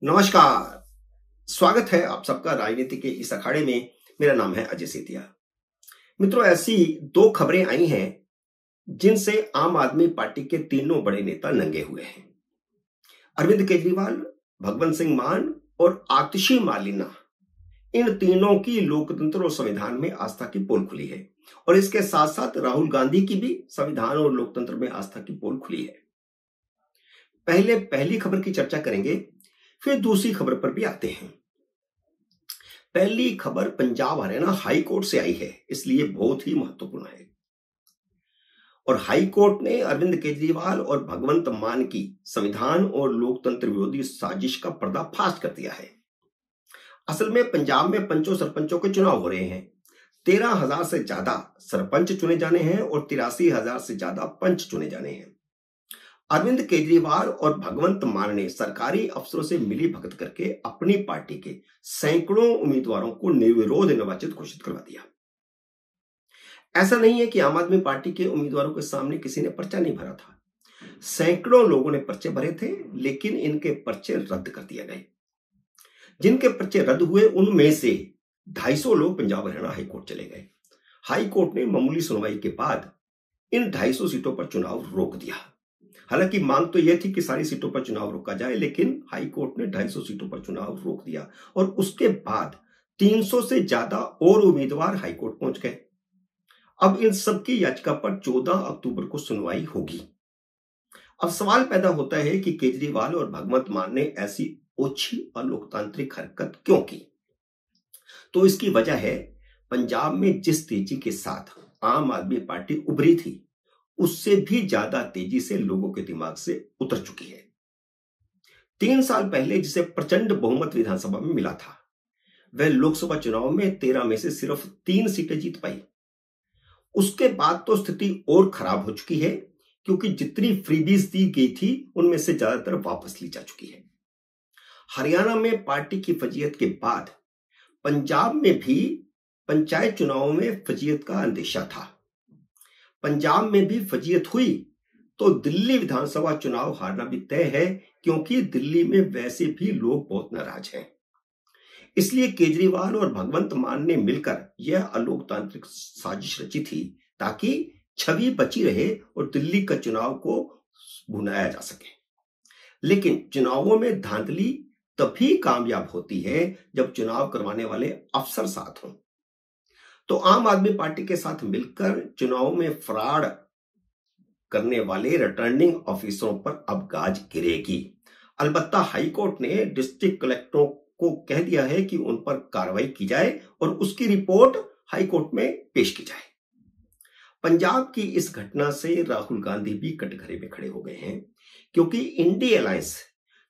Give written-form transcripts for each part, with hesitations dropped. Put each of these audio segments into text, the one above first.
नमस्कार। स्वागत है आप सबका राजनीति के इस अखाड़े में। मेरा नाम है अजय सेतिया। मित्रों, ऐसी दो खबरें आई हैं जिनसे आम आदमी पार्टी के तीनों बड़े नेता नंगे हुए हैं। अरविंद केजरीवाल, भगवंत सिंह मान और आतिशी मार्लेना, इन तीनों की लोकतंत्र और संविधान में आस्था की पोल खुली है और इसके साथ साथ राहुल गांधी की भी संविधान और लोकतंत्र में आस्था की पोल खुली है। पहले पहली खबर की चर्चा करेंगे, फिर दूसरी खबर पर भी आते हैं। पहली खबर पंजाब हरियाणा हाई कोर्ट से आई है, इसलिए बहुत ही महत्वपूर्ण है। और हाई कोर्ट ने अरविंद केजरीवाल और भगवंत मान की संविधान और लोकतंत्र विरोधी साजिश का पर्दाफाश कर दिया है। असल में पंजाब में पंचों सरपंचों के चुनाव हो रहे हैं। 13,000 से ज्यादा सरपंच चुने जाने हैं और 83,000 से ज्यादा पंच चुने जाने हैं। अरविंद केजरीवाल और भगवंत मान ने सरकारी अफसरों से मिली भगत करके अपनी पार्टी के सैकड़ों उम्मीदवारों को निर्विरोध निर्वाचित घोषित करवा दिया। ऐसा नहीं है कि आम आदमी पार्टी के उम्मीदवारों के सामने किसी ने पर्चा नहीं भरा था। सैकड़ों लोगों ने पर्चे भरे थे, लेकिन इनके पर्चे रद्द कर दिए गए। जिनके पर्चे रद्द हुए उनमें से 250 लोग पंजाब हरियाणा हाईकोर्ट चले गए। हाईकोर्ट ने मामूली सुनवाई के बाद इन 250 सीटों पर चुनाव रोक दिया। हालांकि मांग तो यह थी कि सारी सीटों पर चुनाव रोका जाए, लेकिन हाईकोर्ट ने 250 सीटों पर चुनाव रोक दिया और उसके बाद 300 से ज्यादा और उम्मीदवार हाईकोर्ट पहुंच गए। अब इन सबकी याचिका पर 14 अक्टूबर को सुनवाई होगी। अब सवाल पैदा होता है कि केजरीवाल और भगवंत मान ने ऐसी ओछी अलोकतांत्रिक हरकत क्यों की। तो इसकी वजह है, पंजाब में जिस तेजी के साथ आम आदमी पार्टी उभरी थी, उससे भी ज्यादा तेजी से लोगों के दिमाग से उतर चुकी है। 3 साल पहले जिसे प्रचंड बहुमत विधानसभा में मिला था, वह लोकसभा चुनाव में 13 में से सिर्फ 3 सीटें जीत पाई। उसके बाद तो स्थिति और खराब हो चुकी है, क्योंकि जितनी फ्रीबीज दी गई थी उनमें से ज्यादातर वापस ली जा चुकी है। हरियाणा में पार्टी की फजीयत के बाद पंजाब में भी पंचायत चुनावों में फजीयत का अंदेशा था। पंजाब में भी फजीयत हुई तो दिल्ली विधानसभा चुनाव हारना भी तय है, क्योंकि दिल्ली में वैसे भी लोग बहुत नाराज हैं। इसलिए केजरीवाल और भगवंत मान ने मिलकर यह अलोकतांत्रिक साजिश रची थी, ताकि छवि बची रहे और दिल्ली का चुनाव को भुनाया जा सके। लेकिन चुनावों में धांधली तभी कामयाब होती है जब चुनाव करवाने वाले अफसर साथ हों। तो आम आदमी पार्टी के साथ मिलकर चुनाव में फ्रॉड करने वाले रिटर्निंग ऑफिसरों पर अब गाज गिरेगी। अलबत्ता हाईकोर्ट ने डिस्ट्रिक्ट कलेक्टरों को कह दिया है कि उन पर कार्रवाई की जाए और उसकी रिपोर्ट हाईकोर्ट में पेश की जाए। पंजाब की इस घटना से राहुल गांधी भी कटघरे में खड़े हो गए हैं, क्योंकि इंडी अलायंस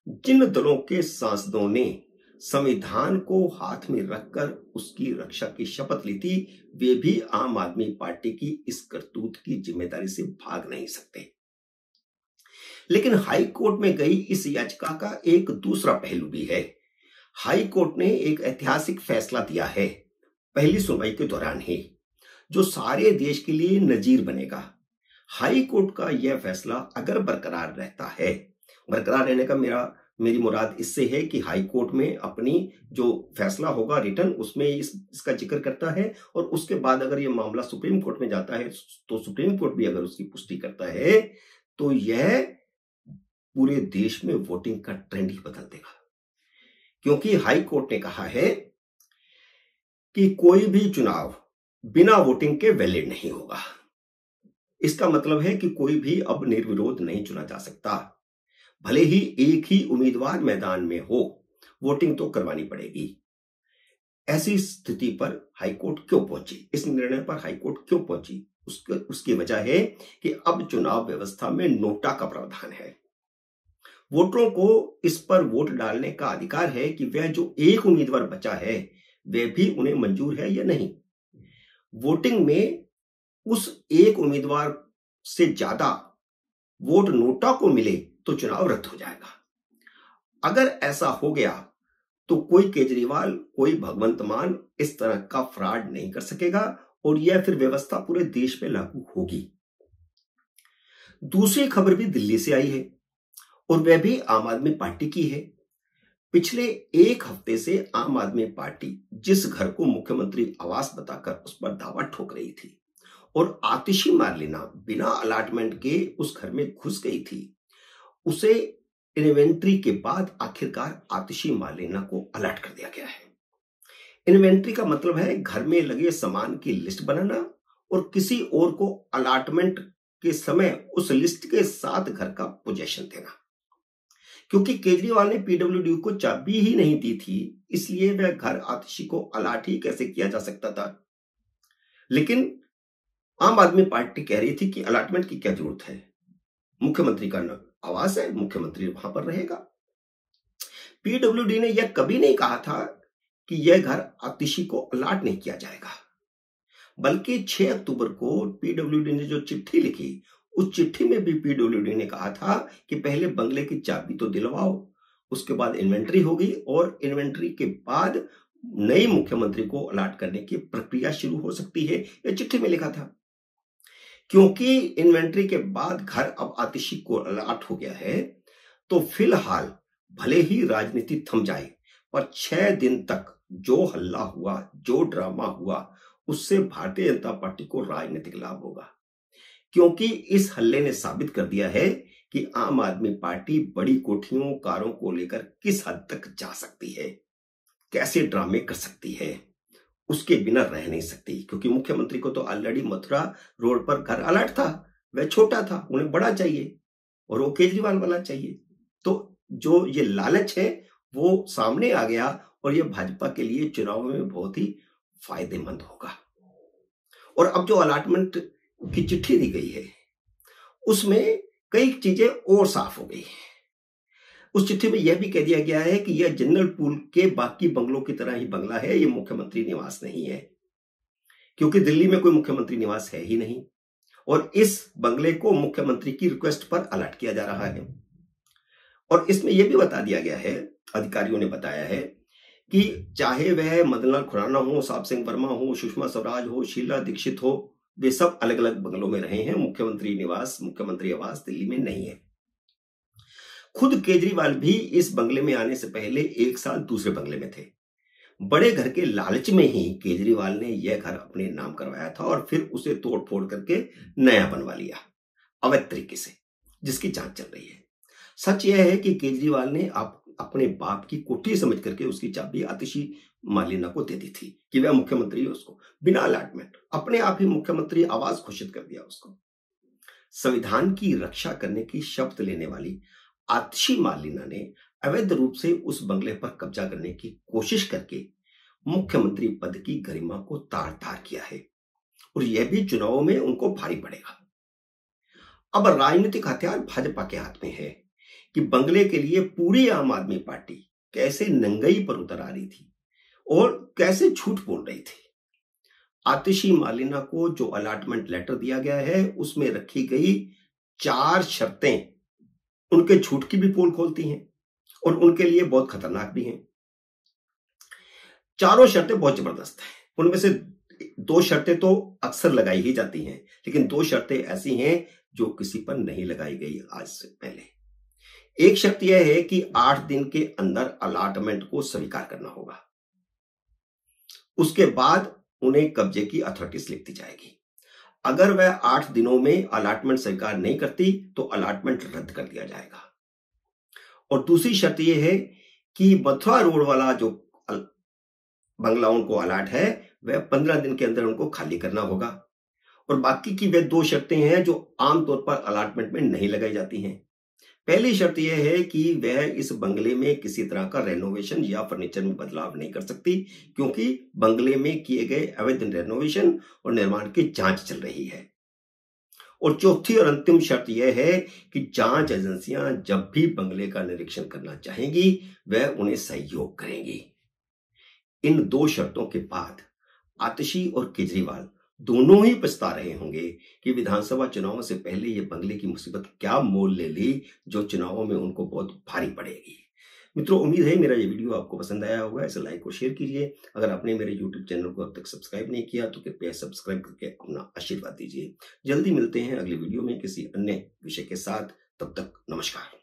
जिन दलों के सांसदों ने संविधान को हाथ में रखकर उसकी रक्षा की शपथ ली थी, वे भी आम आदमी पार्टी की इस करतूत की जिम्मेदारी से भाग नहीं सकते। लेकिन हाई कोर्ट में गई इस याचिका का एक दूसरा पहलू भी है। हाई कोर्ट ने एक ऐतिहासिक फैसला दिया है, पहली सुनवाई के दौरान ही, जो सारे देश के लिए नजीर बनेगा। हाई कोर्ट का यह फैसला अगर बरकरार रहता है, बरकरार रहने का मेरी मुराद इससे है कि हाई कोर्ट में अपनी जो फैसला होगा रिटर्न, उसमें इसका जिक्र करता है, और उसके बाद अगर ये मामला सुप्रीम कोर्ट में जाता है तो सुप्रीम कोर्ट भी अगर उसकी पुष्टि करता है, तो यह पूरे देश में वोटिंग का ट्रेंड ही बदल देगा। क्योंकि हाई कोर्ट ने कहा है कि कोई भी चुनाव बिना वोटिंग के वैलिड नहीं होगा। इसका मतलब है कि कोई भी अब निर्विरोध नहीं चुना जा सकता। भले ही एक ही उम्मीदवार मैदान में हो, वोटिंग तो करवानी पड़ेगी। ऐसी स्थिति पर हाईकोर्ट क्यों पहुंची, इस निर्णय पर हाईकोर्ट क्यों पहुंची, उसकी वजह है कि अब चुनाव व्यवस्था में नोटा का प्रावधान है। वोटरों को इस पर वोट डालने का अधिकार है कि वह जो एक उम्मीदवार बचा है वह भी उन्हें मंजूर है या नहीं। वोटिंग में उस एक उम्मीदवार से ज्यादा वोट नोटा को मिले तो चुनाव रद्द हो जाएगा। अगर ऐसा हो गया तो कोई केजरीवाल, कोई भगवंत मान इस तरह का फ्रॉड नहीं कर सकेगा और यह फिर व्यवस्था पूरे देश में लागू होगी। दूसरी खबर भी दिल्ली से आई है और वह भी आम आदमी पार्टी की है। पिछले एक हफ्ते से आम आदमी पार्टी जिस घर को मुख्यमंत्री आवास बताकर उस पर दावा ठोक रही थी और आतिशी मार्लिना बिना अलॉटमेंट के उस घर में घुस गई थी, उसे इन्वेंट्री के बाद आखिरकार आतिशी मार्लिना को अलर्ट कर दिया गया है। इन्वेंट्री का मतलब है घर में लगे सामान की लिस्ट बनाना और किसी और को अलॉटमेंट के समय उस लिस्ट के साथ घर का पोजेशन देना। क्योंकि केजरीवाल ने पीडब्ल्यूडी को चाबी ही नहीं दी थी, इसलिए वह घर आतिशी को अलॉट ही कैसे किया जा सकता था। लेकिन आम आदमी पार्टी कह रही थी कि अलॉटमेंट की क्या जरूरत है, मुख्यमंत्री का आवास है, मुख्यमंत्री वहां पर रहेगा। पीडब्ल्यूडी ने यह कभी नहीं कहा था कि यह घर आतिशी को अलॉट नहीं किया जाएगा, बल्कि 6 अक्टूबर को पीडब्ल्यूडी ने जो चिट्ठी लिखी, उस चिट्ठी में भी पीडब्ल्यूडी ने कहा था कि पहले बंगले की चाबी तो दिलवाओ, उसके बाद इन्वेंट्री होगी और इन्वेंट्री के बाद नए मुख्यमंत्री को अलॉट करने की प्रक्रिया शुरू हो सकती है। यह चिट्ठी में लिखा था। क्योंकि इन्वेंट्री के बाद घर अब आतिशी को अलॉट हो गया है, तो फिलहाल भले ही राजनीति थम जाए, पर 6 दिन तक जो हल्ला हुआ, जो ड्रामा हुआ, उससे भारतीय जनता पार्टी को राजनीतिक लाभ होगा। क्योंकि इस हल्ले ने साबित कर दिया है कि आम आदमी पार्टी बड़ी कोठियों, कारों को लेकर किस हद तक जा सकती है, कैसे ड्रामे कर सकती है, उसके बिना रह नहीं सकती। क्योंकि मुख्यमंत्री को तो ऑलरेडी मथुरा रोड पर घर अलॉट था, वह छोटा था, उन्हें बड़ा चाहिए और वो केजरीवाल वाला चाहिए। तो जो ये लालच है वो सामने आ गया और ये भाजपा के लिए चुनाव में बहुत ही फायदेमंद होगा। और अब जो अलॉटमेंट की चिट्ठी दी गई है, उसमें कई चीजें और साफ हो गई हैं। उस चिट्ठी में यह भी कह दिया गया है कि यह जनरल पूल के बाकी बंगलों की तरह ही बंगला है, यह मुख्यमंत्री निवास नहीं है, क्योंकि दिल्ली में कोई मुख्यमंत्री निवास है ही नहीं और इस बंगले को मुख्यमंत्री की रिक्वेस्ट पर अलॉट किया जा रहा है। और इसमें यह भी बता दिया गया है, अधिकारियों ने बताया है कि चाहे वह मदन लाल खुराना हो, साहब सिंह वर्मा हो, सुषमा स्वराज हो, शीला दीक्षित हो, वे सब अलग अलग बंगलों में रहे हैं। मुख्यमंत्री निवास, मुख्यमंत्री आवास दिल्ली में नहीं है। खुद केजरीवाल भी इस बंगले में आने से पहले 1 साल दूसरे बंगले में थे। बड़े घर के लालच में ही केजरीवाल ने यह घर अपने नाम करवाया था और फिर उसे तोड़ फोड़ करके नया बनवा लिया अवैध तरीके से, जिसकी जांच चल रही है। सच यह है कि केजरीवाल ने अपने बाप की कोठी समझ करके उसकी चाबी आतिशी मार्लिना को दे दी थी कि वह मुख्यमंत्री है, उसको बिना अलॉटमेंट अपने आप ही मुख्यमंत्री आवास घोषित कर दिया उसको। संविधान की रक्षा करने की शपथ लेने वाली आतिशी मार्लिना ने अवैध रूप से उस बंगले पर कब्जा करने की कोशिश करके मुख्यमंत्री पद की गरिमा को तार तार किया है और यह भी चुनावों में उनको भारी पड़ेगा। अब राजनीतिक हथियार भाजपा के हाथ में है कि बंगले के लिए पूरी आम आदमी पार्टी कैसे नंगई पर उतर आ रही थी और कैसे झूठ बोल रही थी। आतिशी मार्लिना को जो अलॉटमेंट लेटर दिया गया है, उसमें रखी गई 4 शर्तें उनके झूठ की भी पोल खोलती हैं और उनके लिए बहुत खतरनाक भी हैं। चारों शर्तें बहुत जबरदस्त हैं। उनमें से 2 शर्तें तो अक्सर लगाई ही जाती हैं, लेकिन 2 शर्तें ऐसी हैं जो किसी पर नहीं लगाई गई आज से पहले। एक शर्त यह है कि 8 दिन के अंदर अलॉटमेंट को स्वीकार करना होगा। उसके बाद उन्हें कब्जे की अथॉरिटीज लिख दी जाएगी। अगर वह 8 दिनों में अलॉटमेंट स्वीकार नहीं करती तो अलॉटमेंट रद्द कर दिया जाएगा। और दूसरी शर्त यह है कि मथुरा रोड वाला जो बंगला उनको अलॉट है, वह 15 दिन के अंदर उनको खाली करना होगा। और बाकी की वे 2 शर्तें हैं जो आमतौर पर अलॉटमेंट में नहीं लगाई जाती हैं। पहली शर्त यह है कि वह इस बंगले में किसी तरह का रेनोवेशन या फर्नीचर में बदलाव नहीं कर सकती, क्योंकि बंगले में किए गए अवैध रेनोवेशन और निर्माण की जांच चल रही है। और चौथी और अंतिम शर्त यह है कि जांच एजेंसियां जब भी बंगले का निरीक्षण करना चाहेंगी, वह उन्हें सहयोग करेंगी। इन 2 शर्तों के बाद आतिशी और केजरीवाल दोनों ही पछता रहे होंगे कि विधानसभा चुनावों से पहले ये बंगले की मुसीबत क्या मोल ले ली, जो चुनावों में उनको बहुत भारी पड़ेगी। मित्रों, उम्मीद है मेरा ये वीडियो आपको पसंद आया होगा। इसे लाइक और शेयर कीजिए। अगर आपने मेरे YouTube चैनल को अब तक सब्सक्राइब नहीं किया तो कृपया सब्सक्राइब करके अपना आशीर्वाद दीजिए। जल्दी मिलते हैं अगले वीडियो में किसी अन्य विषय के साथ। तब तक नमस्कार।